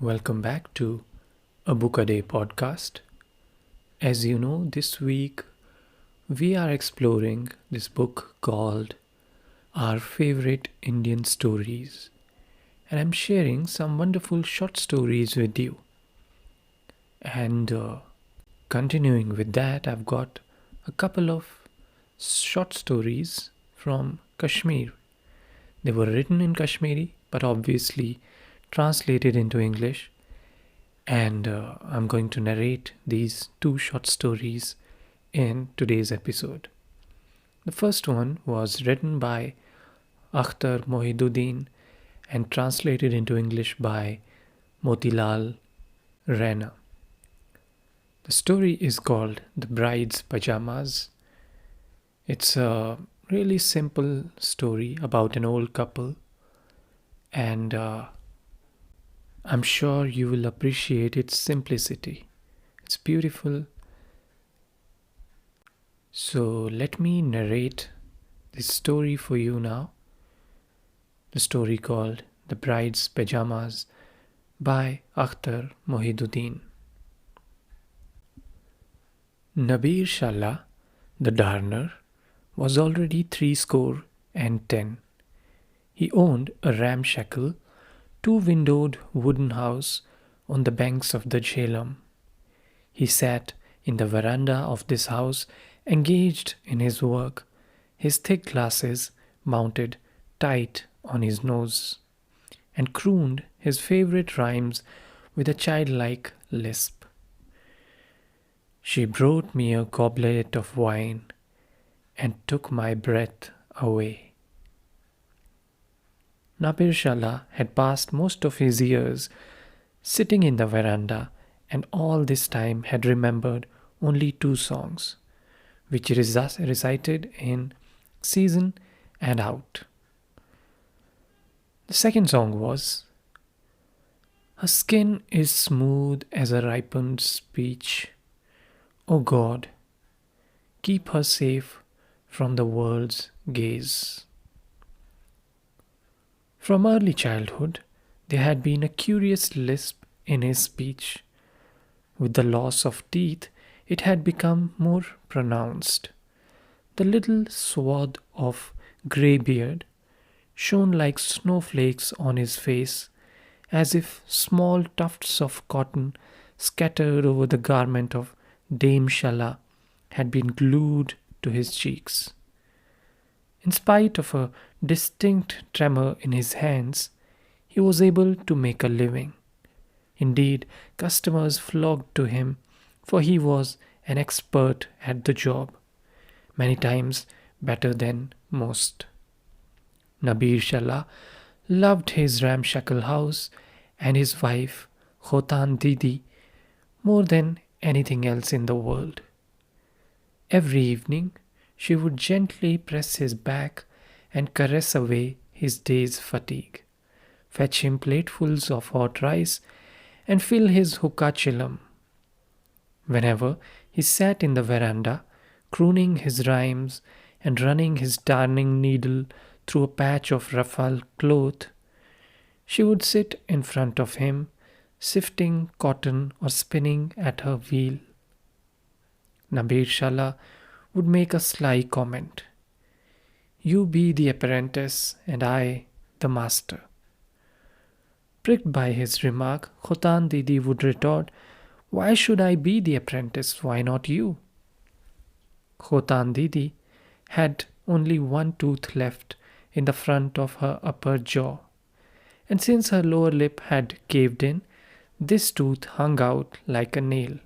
Welcome back to a Book a Day podcast. As you know, this week we are exploring this book called Our Favorite Indian Stories, and I'm sharing some wonderful short stories with you. And continuing with that, I've got a couple of short stories from Kashmir. They were written in Kashmiri, but obviously translated into English. And I'm going to narrate these two short stories in today's episode. The first one was written by Akhtar Mohiduddin and translated into English by Motilal Rana. The story is called The Bride's Pajamas. It's a really simple story about an old couple, and I'm sure you will appreciate its simplicity. It's beautiful. So let me narrate this story for you now. The story called The Bride's Pajamas by Akhtar Mohiduddin. Nabir Shallah, the darner, was already 70. He owned a ramshackle, two-windowed wooden house on the banks of the Jhelum. He sat in the veranda of this house, engaged in his work, his thick glasses mounted tight on his nose, and crooned his favorite rhymes with a childlike lisp. She brought me a goblet of wine and took my breath away. Nabir Shallah had passed most of his years sitting in the veranda, and all this time had remembered only two songs, which he recited in season and out. The second song was, "Her skin is smooth as a ripened peach. O God, keep her safe from the world's gaze." From early childhood, there had been a curious lisp in his speech. With the loss of teeth, it had become more pronounced. The little swath of grey beard shone like snowflakes on his face, as if small tufts of cotton scattered over the garment of Dame Shallah had been glued to his cheeks. In spite of a distinct tremor in his hands, he was able to make a living. Indeed, customers flocked to him, for he was an expert at the job, many times better than most. Nabir Shallah loved his ramshackle house and his wife, Khotan Didi, more than anything else in the world. Every evening, she would gently press his back and caress away his day's fatigue, fetch him platefuls of hot rice, and fill his hookah chillum. Whenever he sat in the veranda, crooning his rhymes and running his darning needle through a patch of ruffled cloth, she would sit in front of him, sifting cotton or spinning at her wheel. Nabir Shallah would make a sly comment. "You be the apprentice and I the master." Pricked by his remark, Khotan Didi would retort, "Why should I be the apprentice? Why not you?" Khotan Didi had only one tooth left in the front of her upper jaw, and since her lower lip had caved in, this tooth hung out like a nail.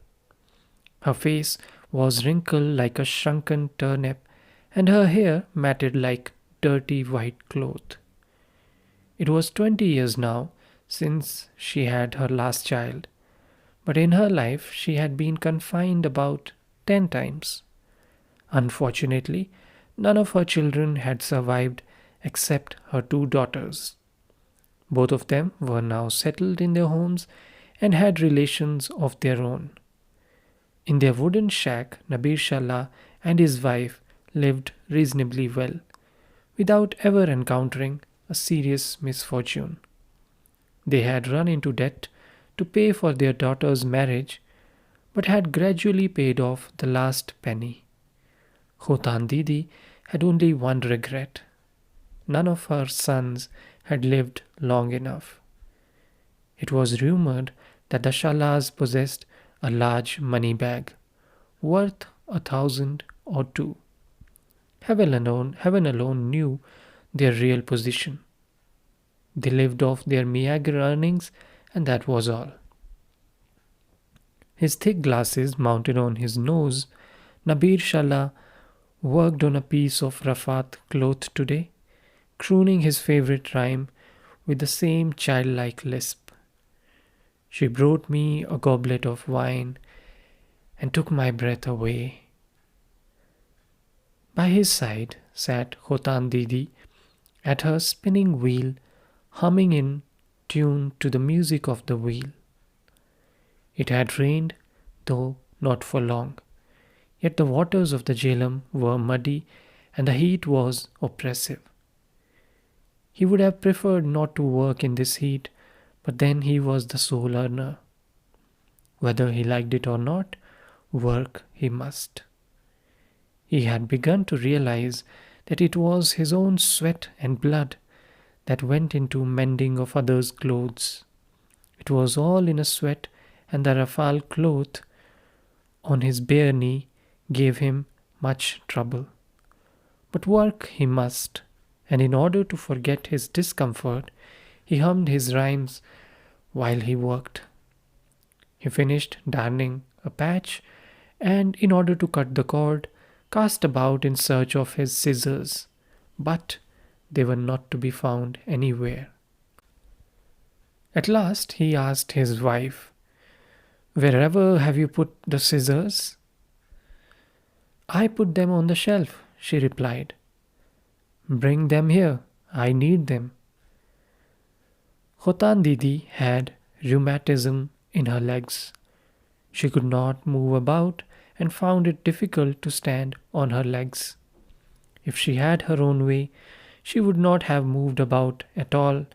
Her face was wrinkled like a shrunken turnip, and her hair matted like dirty white cloth. It was 20 years now since she had her last child, but in her life she had been confined about 10 times. Unfortunately, none of her children had survived except her two daughters. Both of them were now settled in their homes and had relations of their own. In their wooden shack, Nabir Shallah and his wife lived reasonably well, without ever encountering a serious misfortune. They had run into debt to pay for their daughter's marriage, but had gradually paid off the last penny. Khotan Didi had only one regret. None of her sons had lived long enough. It was rumored that the Shalas possessed a large money bag, worth 1,000 or two. Heaven alone knew their real position. They lived off their meager earnings, and that was all. His thick glasses mounted on his nose, Nabir Shala worked on a piece of Rafat cloth today, crooning his favorite rhyme with the same childlike lisp. She brought me a goblet of wine and took my breath away. By his side sat Khotan Didi at her spinning wheel, humming in tune to the music of the wheel. It had rained, though not for long, yet the waters of the Jhelum were muddy and the heat was oppressive. He would have preferred not to work in this heat, but then he was the sole earner. Whether he liked it or not, work he must. He had begun to realize that it was his own sweat and blood that went into mending of others' clothes. It was all in a sweat, and the rafal cloth on his bare knee gave him much trouble. But work he must, and in order to forget his discomfort, he hummed his rhymes while he worked. He finished darning a patch, and in order to cut the cord, cast about in search of his scissors, but they were not to be found anywhere. At last he asked his wife, "Wherever have you put the scissors?" "I put them on the shelf," she replied. "Bring them here, I need them." Khotan Didi had rheumatism in her legs. She could not move about and found it difficult to stand on her legs. If she had her own way, she would not have moved about at all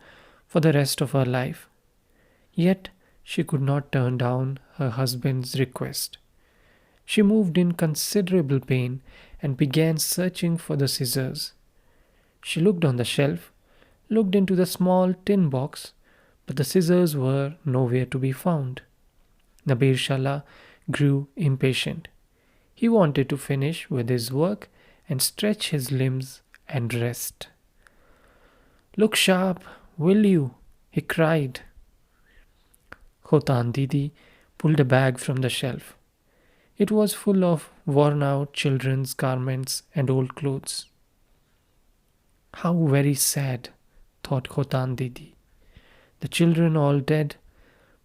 for the rest of her life. Yet she could not turn down her husband's request. She moved in considerable pain and began searching for the scissors. She looked on the shelf, looked into the small tin box, but the scissors were nowhere to be found. Nabir Shala grew impatient. He wanted to finish with his work and stretch his limbs and rest. "Look sharp, will you?" he cried. Khotan Didi pulled a bag from the shelf. It was full of worn-out children's garments and old clothes. "How very sad," thought Khotan Didi. "The children all dead,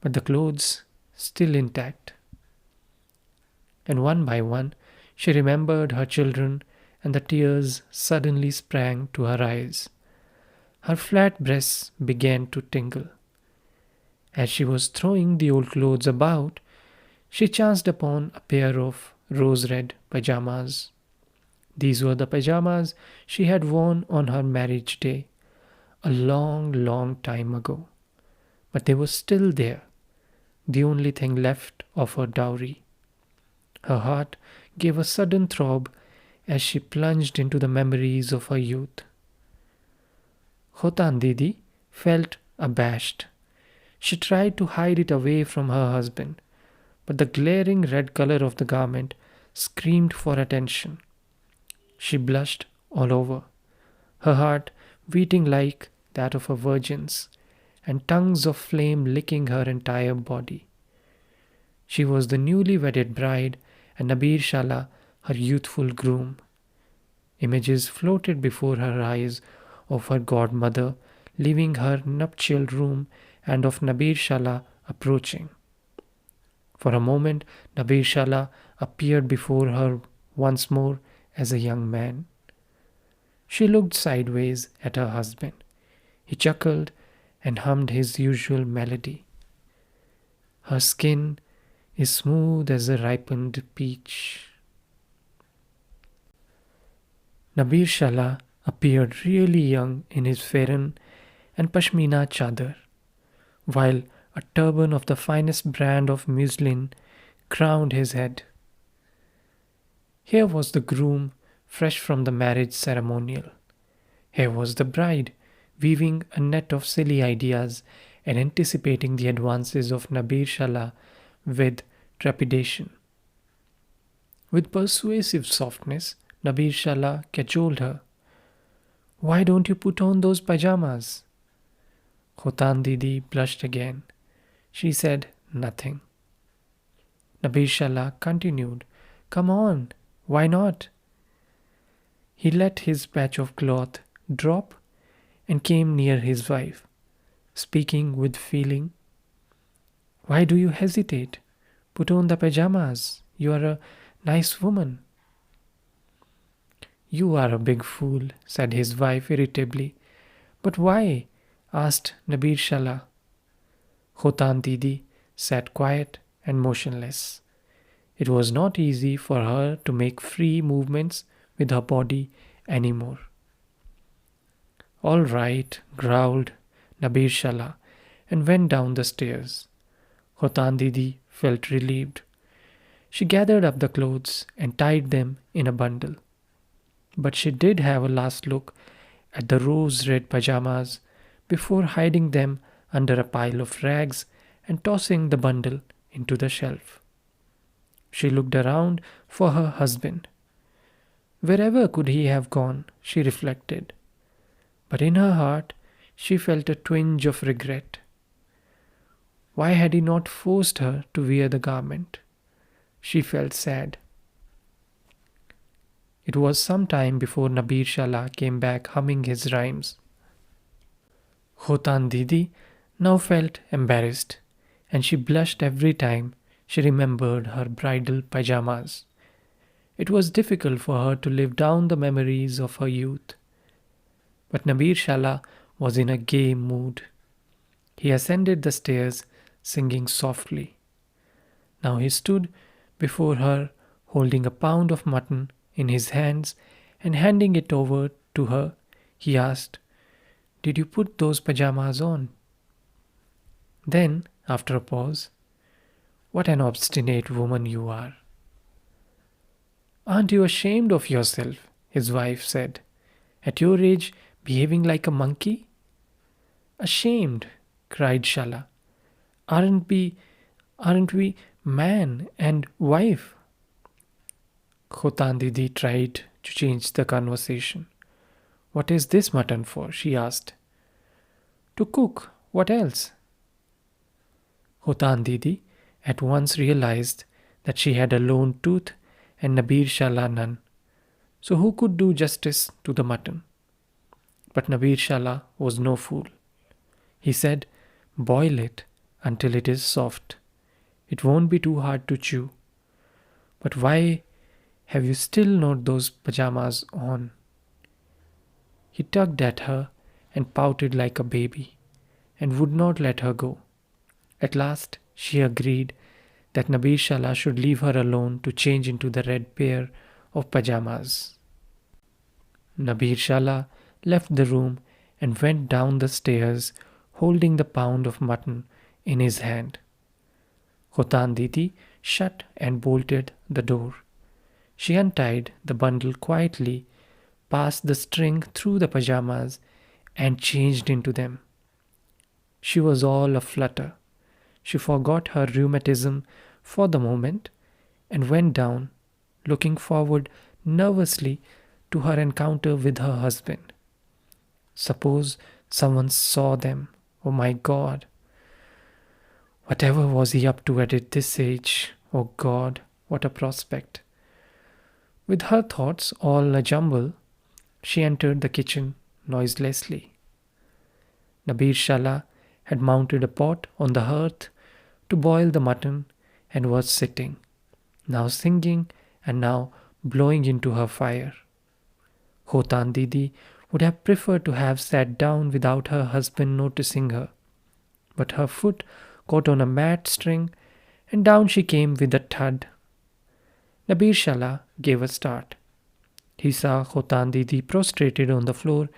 but the clothes still intact." And one by one she remembered her children, and the tears suddenly sprang to her eyes. Her flat breasts began to tingle. As she was throwing the old clothes about, she chanced upon a pair of rose-red pajamas. These were the pajamas she had worn on her marriage day, a long, long time ago. But they were still there, the only thing left of her dowry. Her heart gave a sudden throb as she plunged into the memories of her youth. Khotan Didi felt abashed. She tried to hide it away from her husband, but the glaring red color of the garment screamed for attention. She blushed all over, her heart beating like that of a virgin's, and tongues of flame licking her entire body. She was the newly wedded bride, and Nabir Shala her youthful groom. Images floated before her eyes of her godmother leaving her nuptial room and of Nabir Shala approaching. For a moment, Nabir Shala appeared before her once more as a young man. She looked sideways at her husband. He chuckled and hummed his usual melody. "Her skin is smooth as a ripened peach." Nabir Shala appeared really young in his Feran and Pashmina chadar, while A turban of the finest brand of muslin crowned his head. Here was the groom, fresh from the marriage ceremonial. Here was the bride, weaving a net of silly ideas and anticipating the advances of Nabir Shala with trepidation. With persuasive softness, Nabir Shala cajoled her. Why don't you put on those pajamas? Khotan Didi blushed again. She said nothing. Nabir Shala continued, Come on, why not? He let his patch of cloth drop and came near his wife, speaking with feeling. Why do you hesitate? Put on the pajamas. You are a nice woman. You are a big fool, said his wife irritably. But why? Asked Nabir Shala. Khotan Didi sat quiet and motionless. It was not easy for her to make free movements with her body anymore. All right, growled Nabir Shala and went down the stairs. Khotan Didi felt relieved. She gathered up the clothes and tied them in a bundle. But she did have a last look at the rose-red pajamas before hiding them under a pile of rags and tossing the bundle into the shelf. She looked around for her husband. Wherever could he have gone, she reflected. But in her heart, she felt a twinge of regret. Why had he not forced her to wear the garment? She felt sad. It was some time before Nabir Shala came back humming his rhymes. Khotan Didi now felt embarrassed, and she blushed every time she remembered her bridal pajamas. It was difficult for her to live down the memories of her youth. But Nabir Shala was in a gay mood. He ascended the stairs, singing softly. Now he stood before her, holding a pound of mutton in his hands and handing it over to her. He asked, Did you put those pajamas on? Then, after a pause, What an obstinate woman you are. Aren't you ashamed of yourself? His wife said. At your age, behaving like a monkey? Ashamed, cried Shala. Aren't we man and wife? Khotan Didi tried to change the conversation. What is this mutton for? She asked. To cook. What else? Khotan Didi at once realized that she had a lone tooth and Nabir Shala none. So who could do justice to the mutton? But Nabir Shala was no fool. He said, Boil it until it is soft. It won't be too hard to chew. But why have you still not those pajamas on? He tugged at her and pouted like a baby and would not let her go. At last she agreed that Nabir Shala should leave her alone to change into the red pair of pajamas. Nabir Shala left the room and went down the stairs holding the pound of mutton in his hand. Khotan Didi shut and bolted the door. She untied the bundle quietly, passed the string through the pajamas, and changed into them. She was all aflutter. She forgot her rheumatism for the moment and went down, looking forward nervously to her encounter with her husband. Suppose someone saw them. Oh my God! Whatever was he up to at this age? Oh God, what a prospect! With her thoughts all a jumble, she entered the kitchen noiselessly. Nabir Shala had mounted a pot on the hearth to boil the mutton and was sitting, now singing and now blowing into her fire. Khotan Didi would have preferred to have sat down without her husband noticing her, but her foot caught on a mat string and down she came with a thud. Nabir Shala gave a start. He saw Khotan Didi prostrated on the floor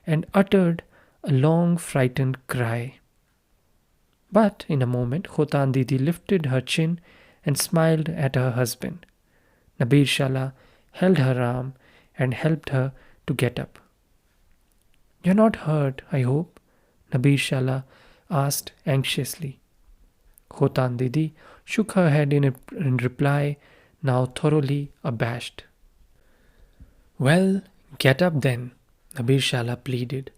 and uttered a long frightened cry. But in a moment, Khotan Didi lifted her chin and smiled at her husband. Nabir Shala held her arm and helped her to get up. "You're not hurt, I hope?" Nabir Shala asked anxiously. Khotan Didi shook her head in reply, now thoroughly abashed. "Well, get up then," Nabir Shala pleaded.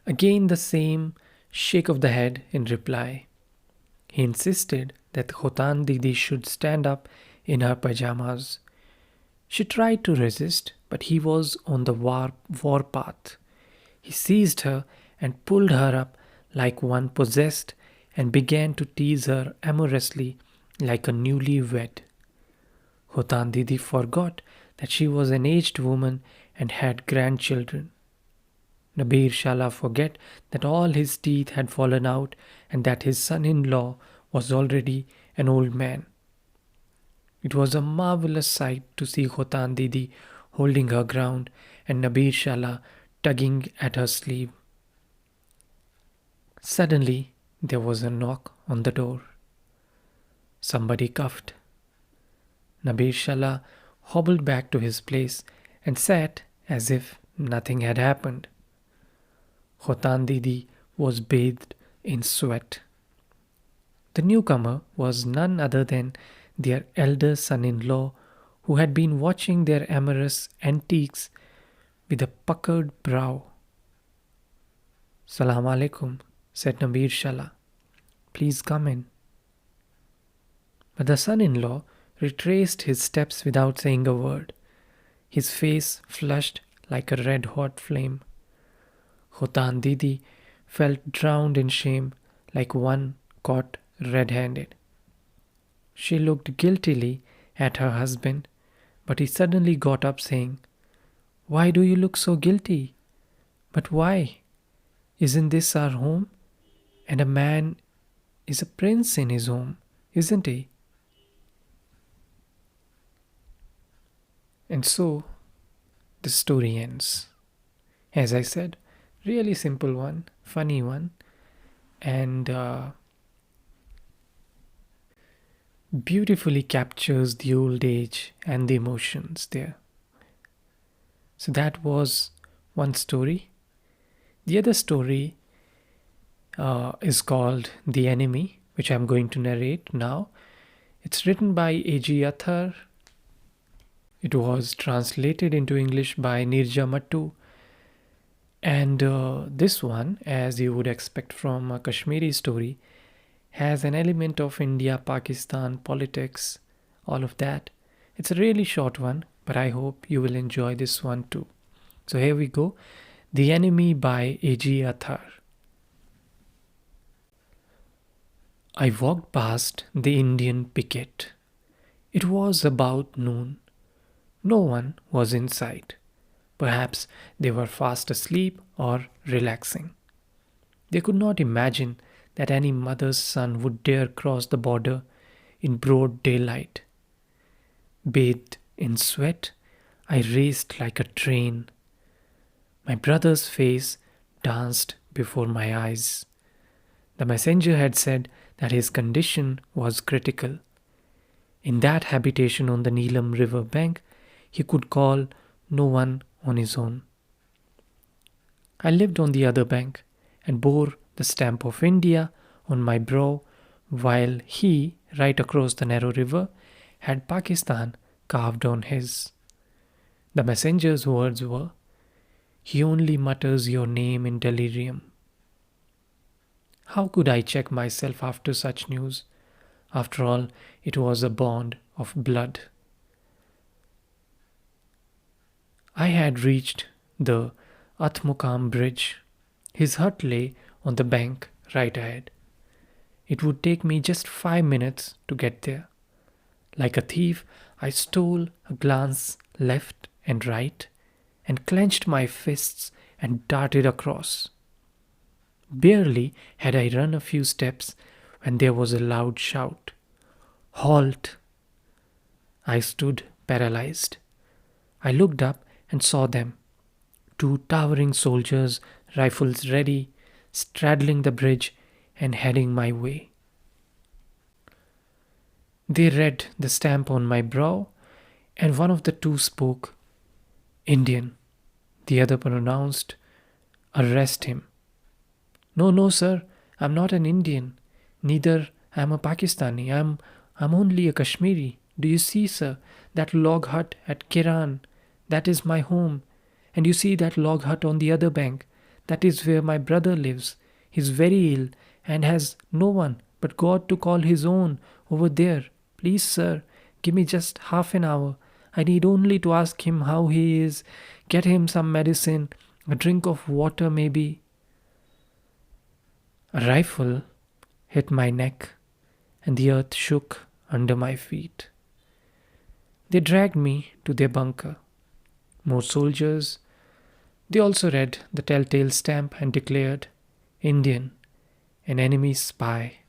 Again the same shake of the head in reply. He insisted that Khotan Didi should stand up in her pajamas. She tried to resist, but he was on the war path. He seized her and pulled her up like one possessed and began to tease her amorously like a newlywed. Khotan Didi forgot that she was an aged woman and had grandchildren. Nabir Shala forget that all his teeth had fallen out and that his son-in-law was already an old man. It was a marvelous sight to see Khotan Didi holding her ground and Nabir Shala tugging at her sleeve. Suddenly, there was a knock on the door. Somebody coughed. Nabir Shala hobbled back to his place and sat as if nothing had happened. Khotan Didi was bathed in sweat. The newcomer was none other than their elder son-in-law, who had been watching their amorous antics with a puckered brow. "Salam alaikum," said Nabir Shala. "Please come in." But the son-in-law retraced his steps without saying a word. His face flushed like a red-hot flame. Khotan Didi felt drowned in shame like one caught red-handed. She looked guiltily at her husband, but he suddenly got up saying, "Why do you look so guilty?" "But why? Isn't this our home? And a man is a prince in his home, isn't he?" And so the story ends. As I said, really simple one, funny one, and beautifully captures the old age and the emotions there. So that was one story. The other story is called The Enemy, which I'm going to narrate now. It's written by A.G. Athar. It was translated into English by Nirja Mattu. And this one, as you would expect from a Kashmiri story, has an element of India, Pakistan, politics, all of that. It's a really short one, but I hope you will enjoy this one too. So here we go. The Enemy by A.G. Athar. I walked past the Indian picket. It was about noon. No one was in sight. Perhaps they were fast asleep or relaxing. They could not imagine that any mother's son would dare cross the border in broad daylight. Bathed in sweat, I raced like a train. My brother's face danced before my eyes. The messenger had said that his condition was critical. In that habitation on the Neelam river bank, he could call no one on his own. I lived on the other bank and bore the stamp of India on my brow, while he, right across the narrow river, had Pakistan carved on his. The messenger's words were, "He only mutters your name in delirium." How could I check myself after such news? After all, it was a bond of blood. I had reached the Atmukam bridge. His hut lay on the bank right ahead. It would take me just 5 minutes to get there. Like a thief, I stole a glance left and right and clenched my fists and darted across. Barely had I run a few steps when there was a loud shout. "Halt!" I stood paralyzed. I looked up and saw them. Two towering soldiers, rifles ready, straddling the bridge and heading my way. They read the stamp on my brow, and one of the two spoke Indian. The other pronounced, "Arrest him." "No, no, sir, I'm not an Indian. Neither am a Pakistani. I'm only a Kashmiri. Do you see, sir, that log hut at Kiran? That is my home. And you see that log hut on the other bank? That is where my brother lives. He's very ill and has no one but God to call his own over there. Please, sir, give me just half an hour. I need only to ask him how he is, get him some medicine, a drink of water maybe." A rifle hit my neck, and the earth shook under my feet. They dragged me to their bunker. More soldiers. They also read the telltale stamp and declared, "Indian, an enemy spy."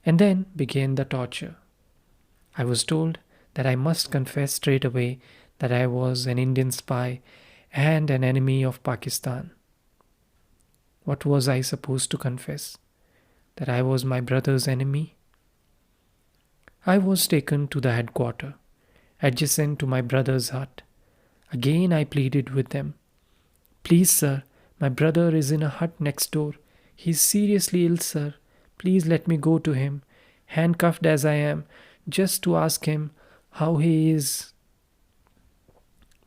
And then began the torture. I was told that I must confess straight away that I was an Indian spy and an enemy of Pakistan. What was I supposed to confess? That I was my brother's enemy? I was taken to the headquarters, adjacent to my brother's hut. Again I pleaded with them. "Please, sir, my brother is in a hut next door. He is seriously ill, sir. Please let me go to him, handcuffed as I am, just to ask him how he is."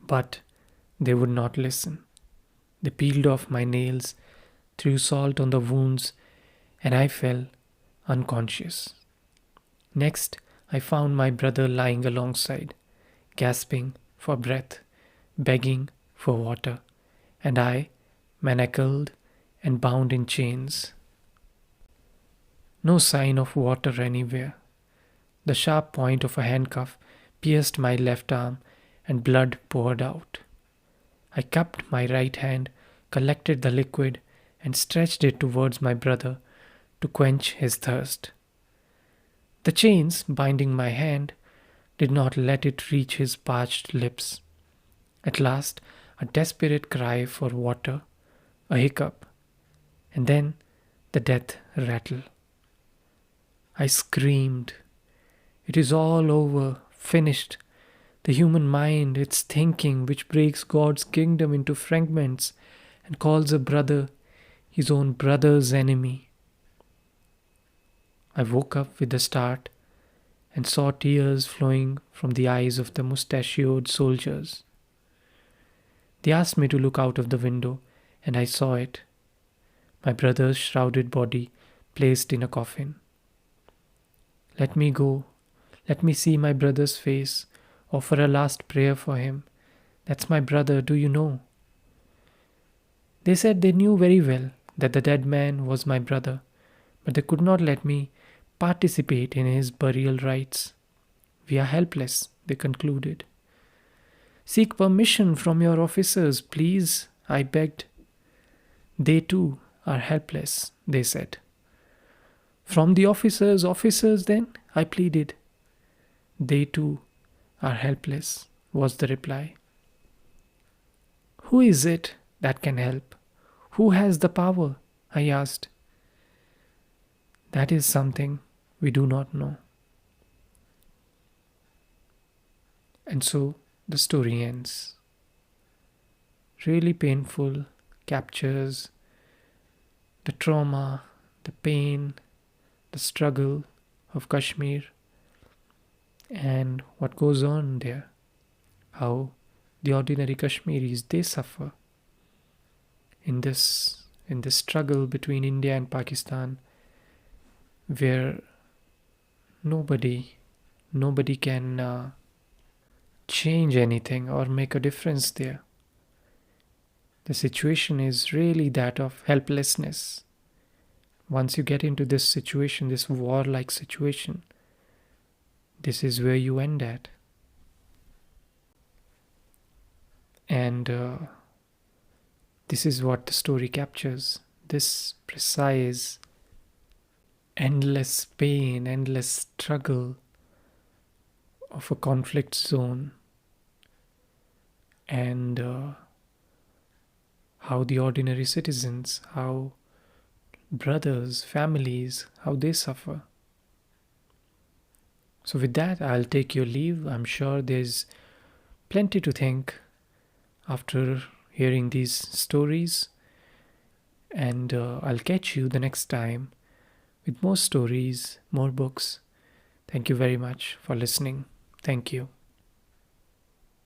But they would not listen. They peeled off my nails, threw salt on the wounds, and I fell unconscious. Next, I found my brother lying alongside, gasping for breath, begging for water, and I manacled and bound in chains. No sign of water anywhere. The sharp point of a handcuff pierced my left arm, and blood poured out. I cupped my right hand, collected the liquid, and stretched it towards my brother to quench his thirst. The chains binding my hand did not let it reach his parched lips. At last, a desperate cry for water, a hiccup, and then the death rattle. I screamed. It is all over, finished. The human mind, its thinking, which breaks God's kingdom into fragments and calls a brother his own brother's enemy. I woke up with a start and saw tears flowing from the eyes of the mustachioed soldiers. They asked me to look out of the window, and I saw it. My brother's shrouded body placed in a coffin. "Let me go. Let me see my brother's face. Offer a last prayer for him. That's my brother, do you know?" They said they knew very well that the dead man was my brother, but they could not let me participate in his burial rites. "We are helpless," they concluded. "Seek permission from your officers, please," I begged. "They too are helpless," they said. "From the officers then?" I pleaded. "They too are helpless," was the reply. "Who is it that can help? Who has the power?" I asked. "That is something we do not know." And so the story ends. Really painful, captures the trauma, the pain, the struggle of Kashmir and what goes on there. How the ordinary Kashmiris, they suffer in this struggle between India and Pakistan, where nobody can change anything or make a difference there. The situation is really that of helplessness. Once you get into this situation, this warlike situation, this is where you end at. And this is what the story captures. This precise, endless pain, endless struggle of a conflict zone, and how the ordinary citizens, how brothers, families, how they suffer. So, with that, I'll take your leave. I'm sure there's plenty to think after hearing these stories, and I'll catch you the next time with more stories, more books. Thank you very much for listening. Thank you.